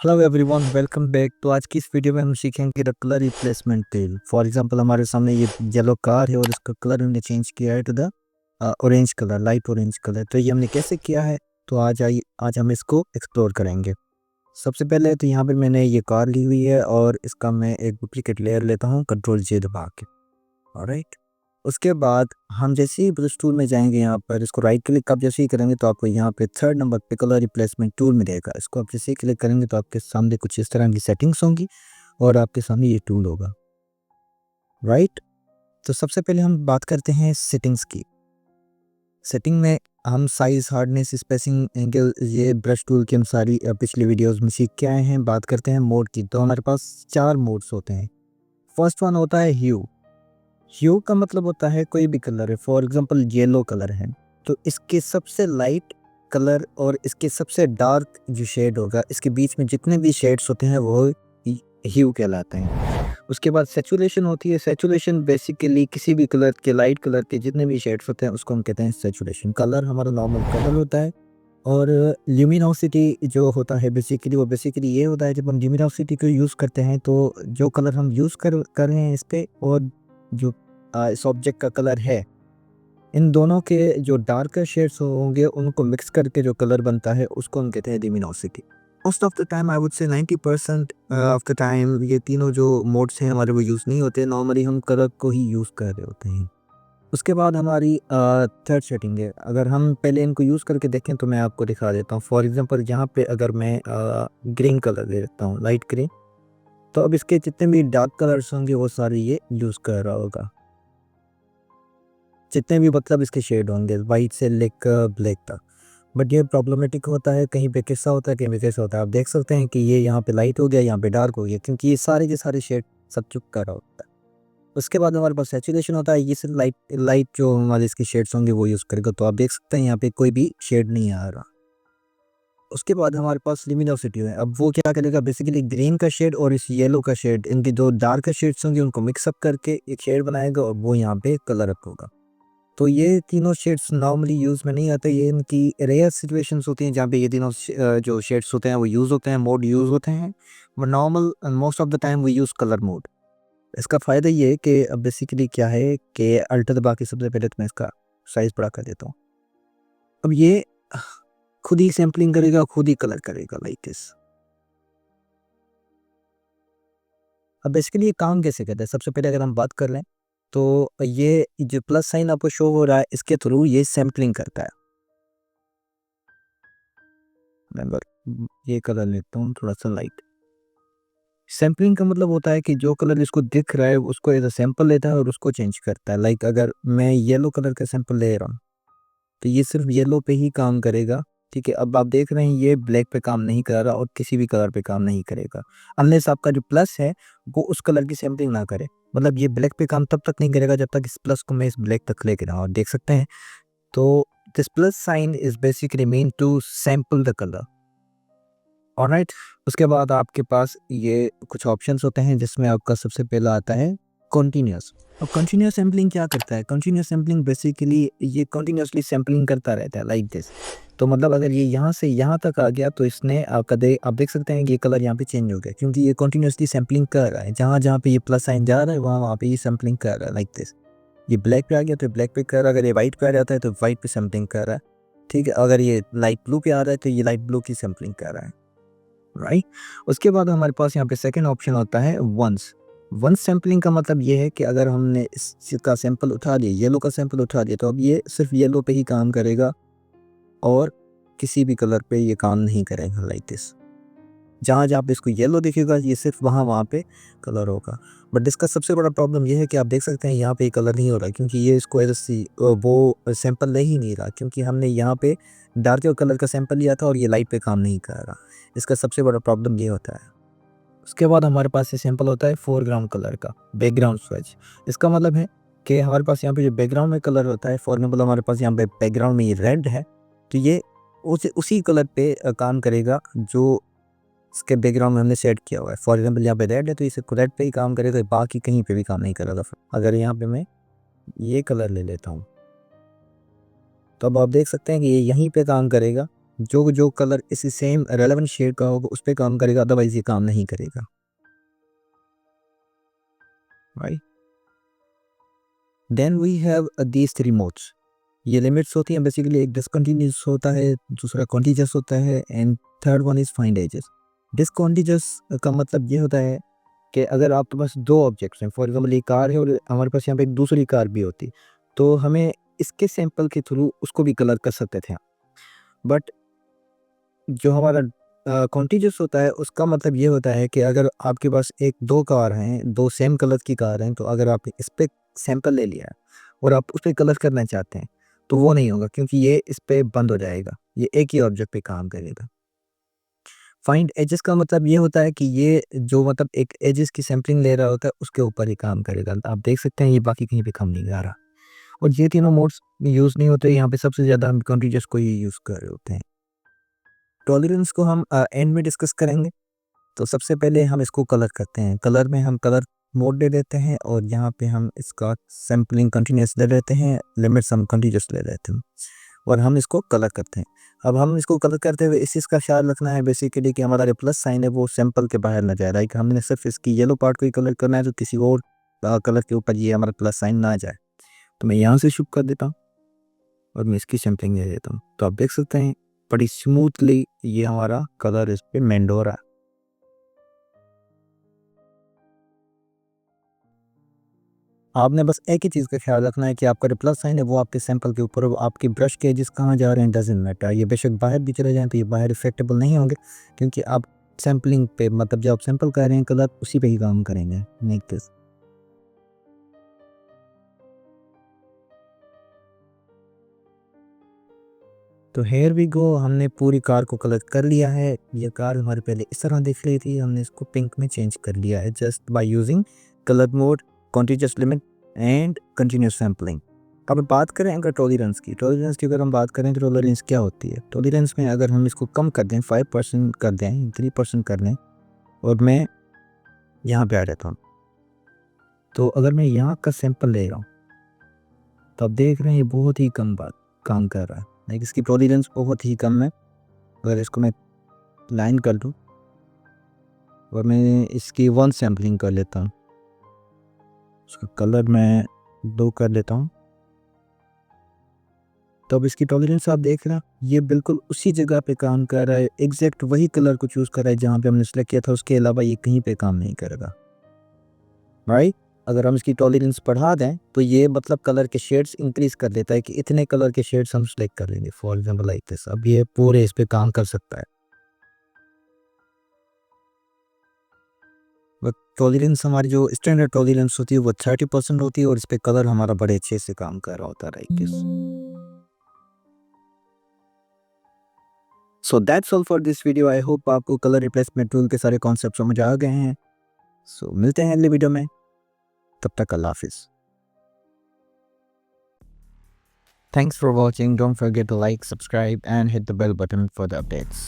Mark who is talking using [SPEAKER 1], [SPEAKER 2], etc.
[SPEAKER 1] Hello everyone, welcome back. तो आज की इस वीडियो में हम सीखेंगे the colour replacement tool. For example हमारे सामने ये येलो कार है और इसका कलर हमने चेंज किया है to the orange colour, light orange colour. तो ये हमने कैसे किया है, तो आज हम इसको एक्सप्लोर करेंगे। सबसे पहले तो यहाँ पर मैंने ये कार ली हुई है और इसका मैं एक डुप्लीकेट लेयर लेता हूँ कंट्रोल जे दबा के। ऑलराइट, उसके बाद हम जैसे ही ब्रश टूल में जाएंगे, यहाँ पर इसको राइट क्लिक आप जैसे ही करेंगे तो आपको यहाँ पे थर्ड नंबर पे कलर रिप्लेसमेंट टूल मिलेगा। इसको आप जैसे ही क्लिक करेंगे तो आपके सामने कुछ इस तरह की सेटिंग्स होंगी और आपके सामने ये टूल होगा। राइट, तो सबसे पहले हम बात करते हैं सेटिंग्स की। सेटिंग में हम साइज, हार्डनेस, स्पेसिंग, एंगल, ये ब्रश टूल की हम सारी पिछली वीडियोस में सीख के आए हैं। बात करते हैं मोड की, तो हमारे पास 4 मोड्स होते हैं। फर्स्ट वन होता है ह्यू का मतलब होता है कोई भी कलर है। फॉर एग्जांपल येलो कलर है तो इसके सबसे लाइट कलर और इसके सबसे डार्क जो शेड होगा, इसके बीच में जितने भी शेड्स होते हैं वो ह्यू कहलाते हैं। उसके बाद सैचुरेशन होती है। सैचुरेशन बेसिकली किसी भी कलर के, लाइट कलर के जितने भी शेड्स होते हैं उसको हम कहते हैं सैचुरेशन। कलर हमारा नॉर्मल कलर होता है। और ल्यूमिनोसिटी जो होता है बेसिकली ये होता है, जब हम ल्यूमिनोसिटी को यूज़ करते हैं तो जो कलर हम यूज़ कर रहे हैं इस पर और जो इस ऑब्जेक्ट का कलर है, इन दोनों के जो डार्कर शेड्स होंगे उनको मिक्स करके जो कलर बनता है उसको हम कहते हैं luminosity. Most of the time, I would say 90% of the time ये तीनों जो मोड्स हैं हमारे वो यूज़ नहीं होते। नॉर्मली हम कलर को ही यूज़ कर रहे होते हैं। उसके बाद हमारी थर्ड सेटिंग है। अगर हम पहले इनको यूज़ करके देखें तो मैं आपको दिखा देता हूँ। फॉर एग्जांपल यहाँ पे अगर मैं ग्रीन कलर दे देता हूँ, लाइट ग्रीन, तो अब इसके जितने भी डार्क कलर्स होंगे वो सारे ये यूज़ कर रहा होगा। जितने भी मतलब इसके शेड होंगे वाइट से लेकर ब्लैक तक। बट ये प्रॉब्लमेटिक होता है, कहीं पे कैसा होता है, कहीं पे कैसा होता है। आप देख सकते हैं कि ये यहाँ पे लाइट हो गया, यहाँ पे डार्क हो गया, क्योंकि ये सारे के सारे शेड सब चुप कर रहा होता है। उसके बाद हमारे पास सैचुरेशन होता है। ये सिर्फ लाइट जो हमारे इसके शेड्स होंगे वो यूज़ करेगा। तो आप देख सकते हैं यहाँ पे कोई भी शेड नहीं आ रहा। उसके बाद हमारे पास ल्यूमिनोसिटी है। अब वो क्या करेगा, बेसिकली ग्रीन का शेड और इस येलो का शेड, इनकी जो डार्क शेड्स होंगे उनको मिक्सअप करके एक शेड बनाएगा और वो यहाँ पे कलर अप होगा। तो ये तीनों शेड्स नॉर्मली यूज़ में नहीं आते। ये इनकी रेयर सिचुएशंस होती हैं जहाँ पे ये तीनों जो शेड्स होते हैं वो यूज़ होते हैं, मोड यूज़ होते हैं। But normal most of the time we use colour mode. इसका फ़ायदा ये है कि अब बेसिकली क्या है कि अल्टर दबा के सबसे पहले तो मैं इसका साइज़ बड़ा कर देता हूँ। अब ये खुद ही सैम्पलिंग करेगा, खुद ही कलर करेगा लाइक दिस। अब बेसिकली ये काम कैसे करता है, सबसे पहले अगर हम बात कर लें तो ये जो प्लस साइन आपको शो हो रहा है इसके थ्रू ये सैम्पलिंग करता है। ये कलर लेता हूँ थोड़ा सा लाइट। सैम्पलिंग का मतलब होता है कि जो कलर इसको दिख रहा है उसको एज अ सैंपल लेता है और उसको चेंज करता है। लाइक अगर मैं येलो कलर का सैंपल ले रहा हूँ तो ये सिर्फ येलो पे ही काम करेगा। ठीक है, अब आप देख रहे हैं ये ब्लैक पे काम नहीं कर रहा और किसी भी कलर पे काम नहीं करेगा अनलेस आपका जो प्लस है वो उस कलर की सैम्पलिंग ना करे। मतलब ये ब्लैक पे काम तब तक नहीं करेगा जब तक इस प्लस को मैं इस ब्लैक तक लेके ना, और देख सकते हैं। तो this plus sign is basically mean to sample the colour. Alright, उसके बाद आपके पास ये कुछ ऑप्शंस होते हैं जिसमें आपका सबसे पहला आता है कॉन्टीन्यूस। अब कंटिन्यूस सैम्पलिंग क्या करता है, कंटिन्यूस सैम्पलिंग बेसिकली ये कंटिन्यूसली सैम्पलिंग करता रहता है लाइक दिस। तो मतलब अगर ये यहाँ से यहाँ तक आ गया तो इसने आप देख सकते हैं कि ये कलर यहाँ पे चेंज हो गया, क्योंकि ये कंटिन्यूसली सैम्पलिंग कर रहा है। जहाँ जहाँ पे ये प्लस साइन जा रहा है वहाँ पे ये सैम्पलिंग कर रहा है लाइक दिस। ये ब्लैक पे आ गया तो ब्लैक पे कर रहा है, अगर ये वाइट पे आ जाता है तो वाइट पे सैम्पलिंग कर रहा है। ठीक है, अगर ये लाइट ब्लू पे आ रहा है तो ये लाइट ब्लू की सैम्पलिंग कर रहा है। राइट, उसके बाद हमारे पास यहाँ पे सेकंड ऑप्शन होता है वंस सैम्पलिंग का मतलब ये है कि अगर हमने इसका सैंपल उठा दिया, येलो का सैंपल उठा दिया, तो अब ये सिर्फ येलो पे ही काम करेगा और किसी भी कलर पे ये काम नहीं करेगा लाइक दिस। जहाँ जहाँ पे इसको येलो दिखेगा ये सिर्फ वहाँ पे कलर होगा। बट इसका सबसे बड़ा प्रॉब्लम ये है कि आप देख सकते हैं यहाँ पे कलर नहीं हो रहा, क्योंकि ये इसको वो सैंपल ले ही नहीं रहा, क्योंकि हमने यहाँ पे डार्क कलर का सैंपल लिया था और ये लाइट पे काम नहीं कर रहा। इसका सबसे बड़ा प्रॉब्लम ये होता है। उसके बाद हमारे पास ये सैंपल होता है फोरग्राउंड कलर का, बैकग्राउंड स्विच। इसका मतलब है कि हमारे पास यहाँ पे जो बैकग्राउंड में कलर होता है, फॉर एग्जाम्पल हमारे पास यहाँ पे बैकग्राउंड में ये रेड है, तो ये उसी कलर पे काम करेगा जो इसके बैकग्राउंड में हमने सेट किया हुआ है। फॉर एग्जाम्पल यहाँ पे रेड है तो ये सिर्फ रेड पे ही काम करेगा, बाकी कहीं पे भी काम नहीं करेगा। अगर यहाँ पे मैं ये कलर ले लेता हूँ तो अब आप देख सकते हैं कि ये यहीं पे काम करेगा, जो जो कलर इसी सेम रेलेवेंट शेड का होगा उस पर काम करेगा, अदरवाइज ये काम नहीं करेगा। Right, then we have these 3 modes. ये लिमिट्स होती हैं बेसिकली, एक डिसकंटिन्यूअस होता है, दूसरा कॉन्टिन्यूअस होता है and third one is find edges. Discontinuous का मतलब ये होता है कि अगर आपके पास 2 ऑब्जेक्ट्स हैं, फॉर एग्जांपल एक कार है और हमारे पास यहाँ पे एक दूसरी कार भी होती, तो हमें इसके सैंपल के थ्रू उसको भी कलर कर सकते थे। बट जो हमारा कॉन्टिन्यूअस होता है उसका मतलब ये होता है कि अगर आपके पास 2 कार हैं, 2 सेम कलर की कार हैं, तो अगर आपने इस पे सैंपल ले लिया और आप उस पे कलर करना चाहते हैं तो वो नहीं होगा, क्योंकि ये इस पे बंद हो जाएगा, ये एक ही ऑब्जेक्ट पे काम करेगा। फाइंड एजेस का मतलब ये होता है कि ये जो मतलब एक एजेस की सैंपलिंग ले रहा होता है उसके ऊपर ही काम करेगा। आप देख सकते हैं ये बाकी कहीं पे काम नहीं आ रहा, और ये तीनों मोड्स यूज़ नहीं होते, यहाँ पे सबसे ज़्यादा हम कॉन्टिन्यूअस को ही यूज़ कर रहे होते हैं। टॉलरेंस को हम एंड में डिस्कस करेंगे। तो सबसे पहले हम इसको कलर करते हैं। कलर में हम कलर मोड दे देते हैं और यहाँ पे हम इसका सैम्पलिंग कंटिन्यूअस ले लेते हैं, लिमिट्स हम कंटिन्यूअस ले लेते हैं और हम इसको कलर करते हैं। अब हम इसको कलर करते हुए इस चीज़ का ख्याल रखना है बेसिकली कि हमारा जो प्लस साइन है वो सैंपल के बाहर ना जाए। लाइक हमने सिर्फ इसकी येलो पार्ट को ही कलर करना है, तो किसी और कलर के ऊपर ये हमारा प्लस साइन ना जाए। तो मैं यहाँ से शुरू कर देता हूँ और मैं इसकी सैम्पलिंग ले लेता हूँ। तो आप देख सकते हैं बड़ी स्मूथली ये हमारा कलर इस पर मेंड हो रहा है। आपने बस एक ही चीज़ का ख्याल रखना है कि आपका जो प्लस साइन है वो आपके सैंपल के ऊपर हो, आपकी ब्रश के एजेस कहाँ जा रहे हैं डजंट मैटर। ये बेशक बाहर भी चले जाएं तो ये बाहर इफेक्टेबल नहीं होंगे, क्योंकि आप सैम्पलिंग पे मतलब जब आप सैंपल कर रहे हैं कलर उसी पे ही काम करेंगे। Like this. तो हेयर वी गो, हमने पूरी कार को कलर कर लिया है। ये कार हमारे पहले इस तरह दिख रही थी, हमने इसको पिंक में चेंज कर लिया है just by using colour mode, continuous limit and continuous sampling. अब बात करें अगर टॉलरेंस की अगर हम बात करें तो टॉलरेंस क्या होती है। टॉलरेंस में अगर हम इसको कम कर दें, 5% कर दें, 3% कर दें, और मैं यहाँ पे आ जाता हूँ, तो अगर मैं यहाँ का सैंपल ले रहा हूँ तो आप देख रहे हैं ये बहुत ही कम बात काम कर रहा है। लाइक इसकी टॉलरेंस बहुत ही कम है। अगर इसको मैं लाइन कर दूँ और मैं इसकी 1 सैम्पलिंग कर लेता हूँ, उसका कलर मैं 2 कर लेता हूँ, तो अब इसकी टॉलरेंस आप देख रहे हैं ये बिल्कुल उसी जगह पे काम कर रहा है, एग्जैक्ट वही कलर को चूज़ कर रहा है जहाँ पे हमने सेलेक्ट किया था, उसके अलावा ये कहीं पे काम नहीं करेगा। राइट, अगर हम इसकी टॉलरेंस बढ़ा दें तो ये मतलब कलर के शेड्स इंक्रीज कर देता है कि इतने कलर के शेड्स हम सेलेक्ट कर लेंगे, फॉर एग्जाम्पल लाइक दिस। अब ये पूरे इस पे काम कर सकता है। टॉलरेंस हमारी जो स्टैंडर्ड टॉलरेंस होती है वो 30% होती है और इस पे कलर हमारा बड़े अच्छे से काम कर रहा होता है। Like this. So that's all for this video. I hope आपको कलर रिप्लेसमेंट टूल के सारे कॉन्सेप्ट समझ आ गए हैं। सो मिलते हैं अगले वीडियो में, तब तक अल्लाह हाफिज़। Thanks for watching. Don't forget to like, subscribe and hit the bell button for the updates.